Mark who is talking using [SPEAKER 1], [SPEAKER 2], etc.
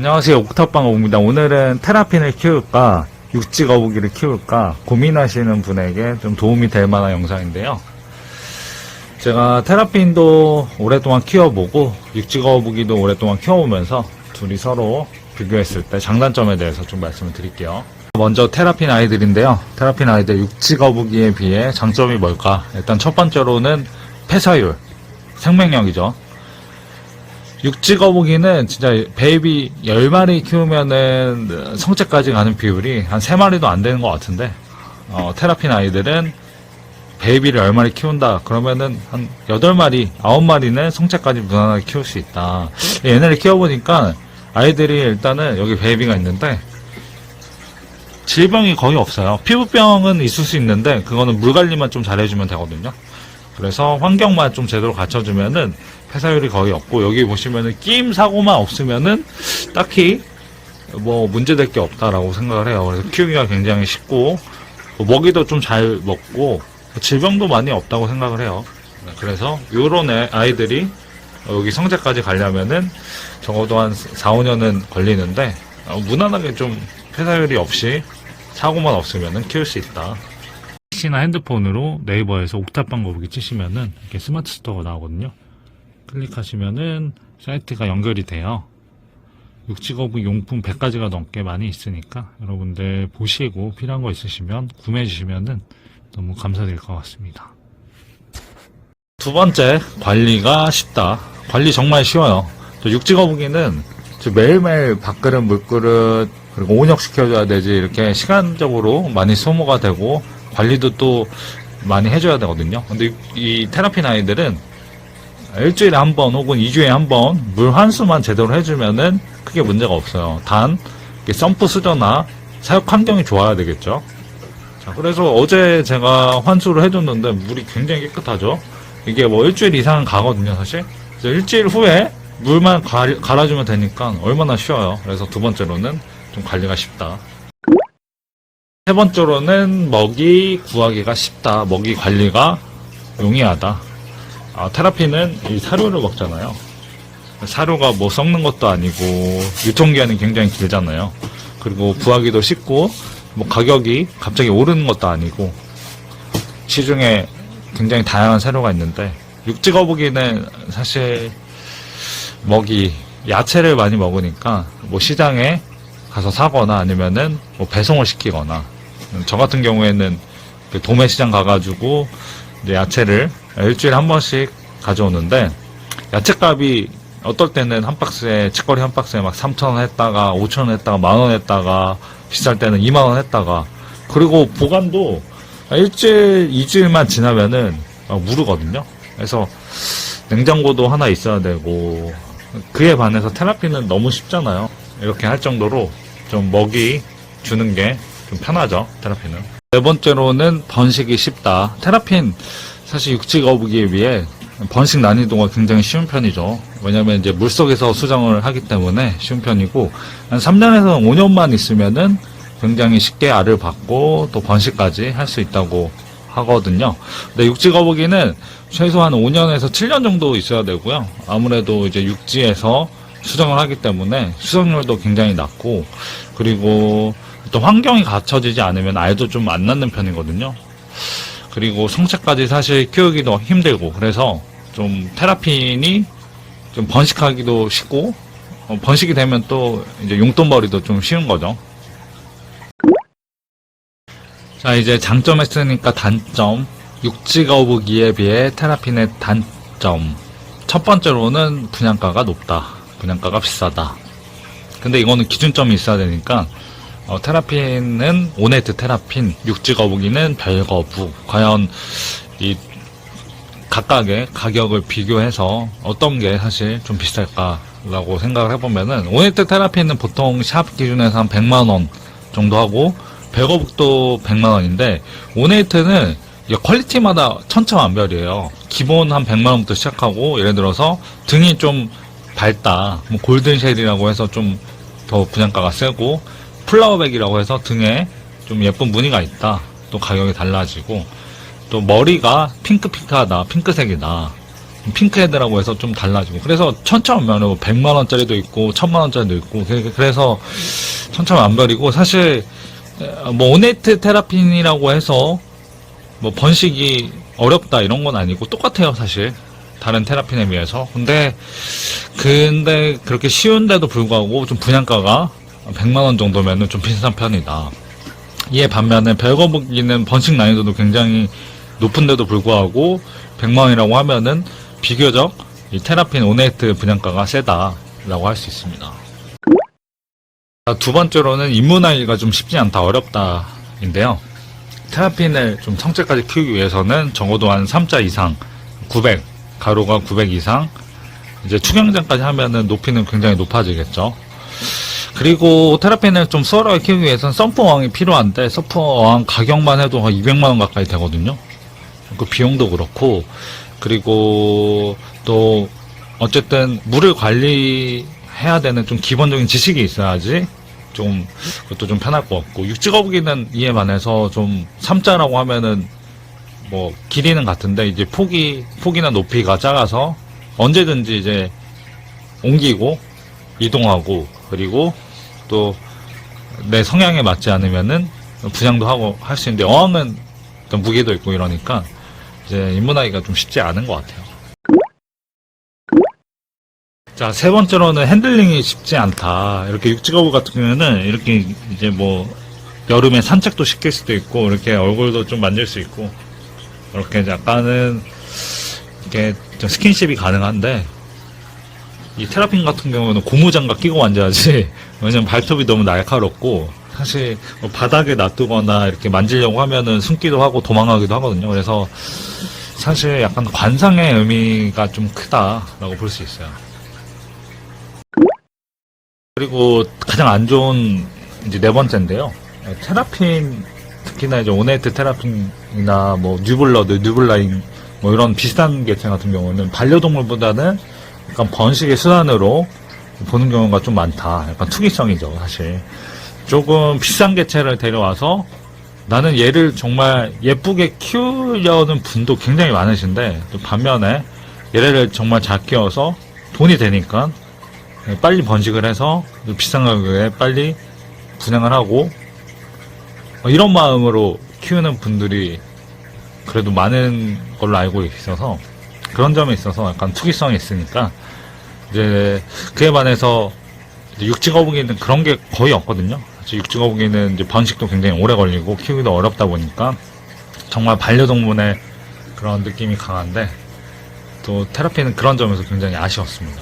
[SPEAKER 1] 안녕하세요, 옥탑방어부입니다. 오늘은 테라핀을 키울까 육지 거북이를 키울까 고민하시는 분에게 좀 도움이 될 만한 영상인데요. 제가 테라핀도 오랫동안 키워보고 육지 거북이도 오랫동안 키워보면서 둘이 서로 비교했을 때 장단점에 대해서 좀 말씀을 드릴게요. 먼저 테라핀 아이들인데요. 테라핀 아이들 육지 거북이에 비해 장점이 뭘까? 일단 첫 번째로는 폐사율, 생명력이죠. 육지 거북이는 진짜 베이비 10마리 키우면은 성체까지 가는 비율이 한 3마리도 안 되는 것 같은데, 테라핀 아이들은 베이비를 10마리 키운다 그러면은 한 8마리, 9마리는 성체까지 무난하게 키울 수 있다. 얘네를 키워보니까 아이들이 일단은 여기 베이비가 있는데 질병이 거의 없어요. 피부병은 있을 수 있는데 그거는 물 관리만 좀 잘해주면 되거든요. 그래서 환경만 좀 제대로 갖춰주면은 폐사율이 거의 없고, 여기 보시면은 끼임 사고만 없으면은 딱히 뭐 문제될 게 없다라고 생각을 해요. 그래서 키우기가 굉장히 쉽고 먹이도 좀 잘 먹고 질병도 많이 없다고 생각을 해요. 그래서 요런 아이들이 여기 성체까지 가려면은 적어도 한 4, 5년은 걸리는데 무난하게 좀 폐사율이 없이 사고만 없으면은 키울 수 있다. PC나 핸드폰으로 네이버에서 옥탑방 거북이 치시면은 이렇게 스마트 스토어가 나오거든요. 클릭하시면은 사이트가 연결이 돼요. 육지 거북이 용품 100가지가 넘게 많이 있으니까 여러분들 보시고 필요한 거 있으시면 구매해 주시면은 너무 감사드릴 것 같습니다. 두 번째, 관리가 쉽다. 관리 정말 쉬워요. 육지 거북이는 매일매일 밥그릇, 물그릇, 그리고 온역 시켜줘야 되지, 이렇게 시간적으로 많이 소모가 되고 관리도 또 많이 해줘야 되거든요. 근데 이 테라핀 아이들은 일주일에 한 번 혹은 2주에 한 번 물 환수만 제대로 해주면은 크게 문제가 없어요. 단 펌프 수저나 사육 환경이 좋아야 되겠죠. 자, 그래서 어제 제가 환수를 해줬는데 물이 굉장히 깨끗하죠. 이게 뭐 일주일 이상은 가거든요, 사실. 그래서 일주일 후에 물만 갈아주면 되니까 얼마나 쉬워요. 그래서 두 번째로는 좀 관리가 쉽다. 세 번째로는 먹이 구하기가 쉽다. 먹이 관리가 용이하다. 테라핀은 이 사료를 먹잖아요. 사료가 뭐 썩는 것도 아니고 유통기한이 굉장히 길잖아요. 그리고 구하기도 쉽고 뭐 가격이 갑자기 오르는 것도 아니고 시중에 굉장히 다양한 사료가 있는데, 육지 거북이는 사실 먹이, 야채를 많이 먹으니까 뭐 시장에 가서 사거나 아니면은 뭐 배송을 시키거나, 저 같은 경우에는 도매시장 가가지고 이제 야채를 일주일에 한 번씩 가져오는데, 야채값이 어떨 때는 한 박스에, 치거리 한 박스에 막 3,000원 했다가 5,000원 했다가 10,000원 했다가 비쌀 때는 20,000원 했다가, 그리고 보관도 일주일, 2주일만 지나면은 무르거든요. 그래서 냉장고도 하나 있어야 되고, 그에 반해서 테라핀은 너무 쉽잖아요. 이렇게 할 정도로 좀 먹이 주는 게 좀 편하죠, 테라핀은. 네 번째로는 번식이 쉽다. 테라핀 사실 육지 거북이에 비해 번식 난이도가 굉장히 쉬운 편이죠. 왜냐면 이제 물속에서 수정을 하기 때문에 쉬운 편이고, 한 3년에서 5년만 있으면은 굉장히 쉽게 알을 받고 또 번식까지 할 수 있다고 하거든요. 근데 육지 거북이는 최소한 5년에서 7년 정도 있어야 되고요. 아무래도 이제 육지에서 수정을 하기 때문에 수정률도 굉장히 낮고, 그리고 또 환경이 갖춰지지 않으면 알도 좀 안 낳는 편이거든요. 그리고 성체까지 사실 키우기도 힘들고, 그래서 좀 테라핀이 좀 번식하기도 쉽고, 번식이 되면 또 이제 용돈벌이도 좀 쉬운 거죠. 자, 이제 장점 했으니까 단점. 육지 거북이에 비해 테라핀의 단점. 첫 번째로는 분양가가 높다. 분양가가 비싸다. 근데 이거는 기준점이 있어야 되니까, 테라핀은 오네트 테라핀, 육지 거북이는 별거북. 과연 이 각각의 가격을 비교해서 어떤 게 사실 좀 비쌀까라고 생각을 해보면은, 오네트 테라핀은 보통 샵 기준에서 한 100만원 정도 하고, 별거북도 100만원인데, 오네이트는 퀄리티마다 천차만별이에요. 기본 한 100만원부터 시작하고, 예를 들어서 등이 좀 밝다, 뭐 골든쉘이라고 해서 좀 더 분양가가 세고, 플라워백이라고 해서 등에 좀 예쁜 무늬가 있다, 또 가격이 달라지고, 또 머리가 핑크핑크하다, 핑크색이다, 핑크헤드라고 해서 좀 달라지고, 그래서 천차만별이고 100만원짜리도 있고 1000만원짜리도 있고, 그래서 천차만별이고, 사실 뭐 오네이트 테라핀이라고 해서 뭐 번식이 어렵다 이런 건 아니고 똑같아요, 사실 다른 테라핀에 비해서. 근데 그렇게 쉬운데도 불구하고 좀 분양가가 100만원 정도면은 좀 비싼 편이다. 이에 반면에 벨거북이는 번식 난이도도 굉장히 높은데도 불구하고 100만원이라고 하면은 비교적 이 테라핀 오네이트 분양가가 세다라고 할 수 있습니다. 두 번째로는 입문하기가 좀 쉽지 않다, 어렵다인데요. 테라핀을 좀 성체까지 키우기 위해서는 적어도 한 3자 이상, 900, 가로가 900 이상, 이제 투경장까지 하면은 높이는 굉장히 높아지겠죠. 그리고 테라핀을 좀 수월하게 키우기 위해서는 펌프 어항이 필요한데, 펌프 어항 가격만 해도 한 200만원 가까이 되거든요. 그 비용도 그렇고, 그리고 또 어쨌든 물을 관리해야 되는 좀 기본적인 지식이 있어야지 좀 그것도 좀 편할 것 같고, 육지거북이는 이에 반해서 좀 3자라고 하면은 뭐 길이는 같은데 이제 폭이나 높이가 작아서 언제든지 이제 옮기고 이동하고, 그리고 또 내 성향에 맞지 않으면은 분양도 하고 할 수 있는데, 어항은 어떤 무게도 있고 이러니까 이제 입문하기가 좀 쉽지 않은 것 같아요. 자, 세 번째로는 핸들링이 쉽지 않다. 이렇게 육지거북 같은 경우는 이렇게 이제 뭐 여름에 산책도 시킬 수도 있고, 이렇게 얼굴도 좀 만질 수 있고, 이렇게 약간은 이렇게 좀 스킨십이 가능한데, 이 테라핀 같은 경우는 고무장갑 끼고 만져야지. 왜냐면 발톱이 너무 날카롭고, 사실 뭐 바닥에 놔두거나 이렇게 만지려고 하면은 숨기도 하고 도망가기도 하거든요. 그래서 사실 약간 관상의 의미가 좀 크다라고 볼 수 있어요. 그리고 가장 안 좋은 이제 네 번째인데요. 테라핀, 특히나 이제 오네이트 테라핀이나 뭐 뉴블러드, 뉴블라인 뭐 이런 비슷한 개체 같은 경우는 반려동물보다는 약간 번식의 수단으로 보는 경우가 좀 많다. 약간 투기성이죠, 사실. 조금 비싼 개체를 데려와서 나는 얘를 정말 예쁘게 키우려는 분도 굉장히 많으신데, 또 반면에 얘를 정말 잘 키워서 돈이 되니까 빨리 번식을 해서 비싼 가격에 빨리 분양을 하고, 이런 마음으로 키우는 분들이 그래도 많은 걸로 알고 있어서, 그런 점에 있어서 약간 투기성이 있으니까 이제 그에 반해서 이제 육지거북이는 그런 게 거의 없거든요. 육지거북이는 이제 번식도 굉장히 오래 걸리고 키우기도 어렵다 보니까 정말 반려동물의 그런 느낌이 강한데, 또 테라핀은 그런 점에서 굉장히 아쉬웠습니다.